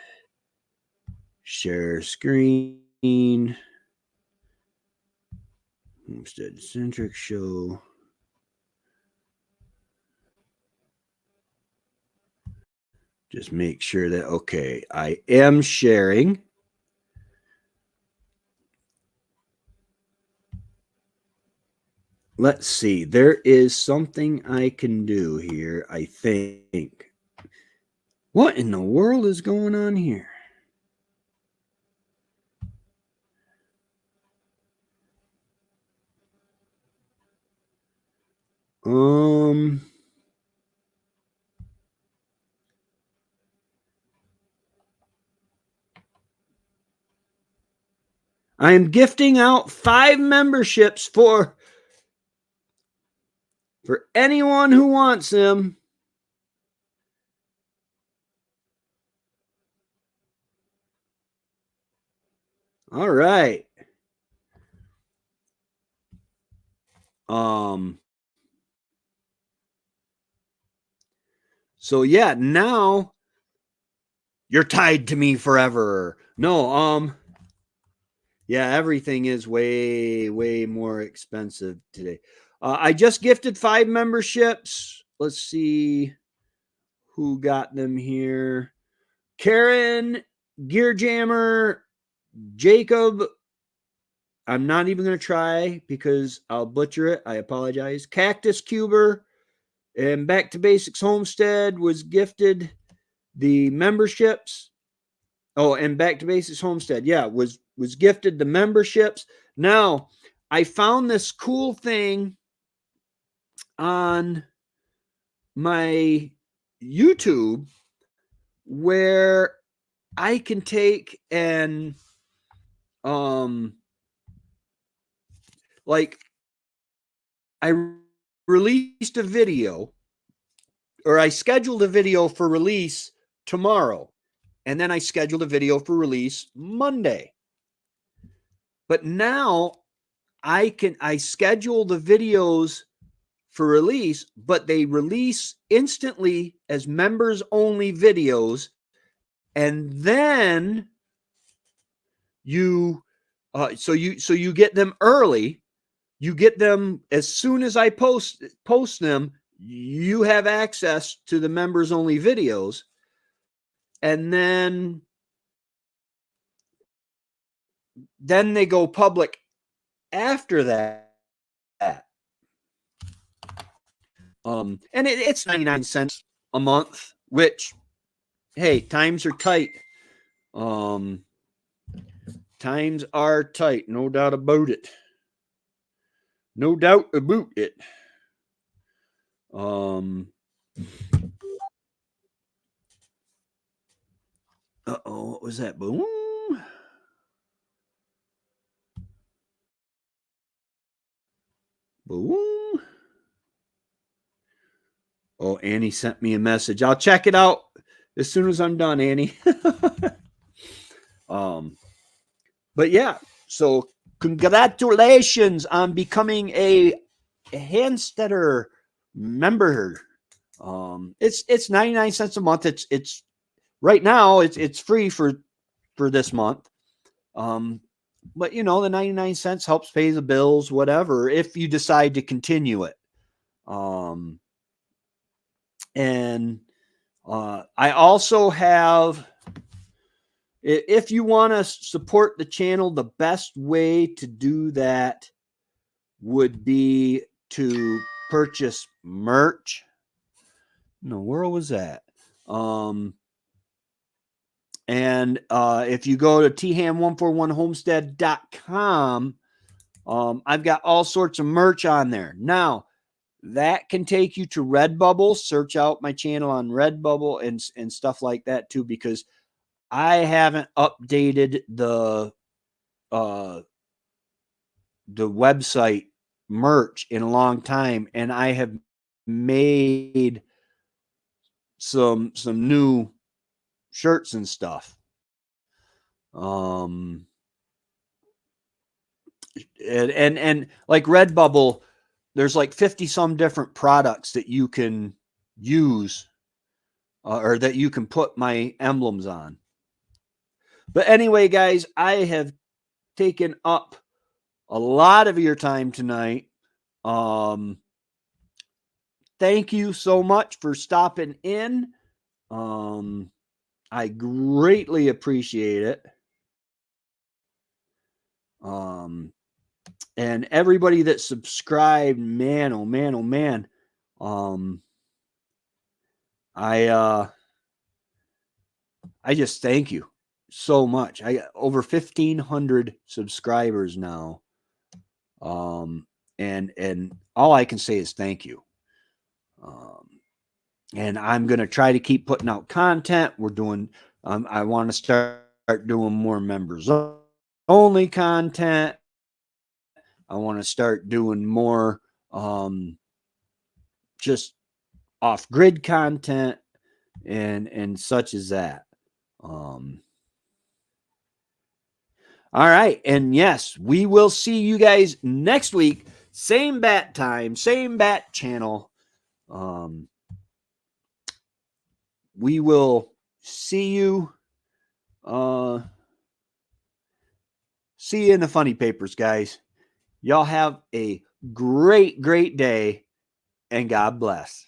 Share screen. Homestead Centric show. Just make sure that, okay, I am sharing. Let's see. There is something I can do here, I think. What in the world is going on here? I am gifting out 5 memberships for anyone who wants them. All right. So yeah, now you're tied to me forever. No, yeah, everything is way more expensive today. I just gifted 5 memberships. Let's see who got them here. Karen, Gear Jammer, Jacob. I'm not even going to try because I'll butcher it. I apologize. Cactus Cuber and Back to Basics Homestead was gifted the memberships. Oh, and Back to Basics Homestead, yeah, was gifted the memberships. Now, I found this cool thing on my YouTube where I can take and like I released a video, or I scheduled a video for release tomorrow, and then I scheduled a video for release Monday. But now I schedule the videos for release, but they release instantly as members only videos, and then you get them early. You get them as soon as I post them. You have access to the members only videos, and then they go public after that. And it's 99 cents a month, which, hey, times are tight. Times are tight, no doubt about it. No doubt about it. What was that? Boom. Boom. Oh, Annie sent me a message. I'll check it out as soon as I'm done, Annie. But yeah, so congratulations on becoming a Homesteader member. It's 99 cents a month. It's right now it's free for this month. But you know, the 99 cents helps pay the bills, whatever, if you decide to continue it. And I also have, if you want to support the channel, the best way to do that would be to purchase merch. No, where was that? And if you go to tham141homestead.com, I've got all sorts of merch on there. Now, that can take you to Redbubble. Search out my channel on Redbubble and stuff like that too, because I haven't updated the website merch in a long time, and I have made some new shirts and stuff. And like Redbubble, there's like 50 some different products that you can use or that you can put my emblems on. But anyway, guys, I have taken up a lot of your time tonight. Thank you so much for stopping in. I greatly appreciate it. And everybody that subscribed, man, oh man, oh man. I just thank you so much. I got over 1,500 subscribers now. And all I can say is thank you. And I'm going to try to keep putting out content. We're doing, I want to start doing more members only content. I want to start doing more, just off grid content and such as that. All right. And yes, we will see you guys next week. Same bat time, same bat channel. We will see you. See you in the funny papers, guys. Y'all have a great, great day, and God bless.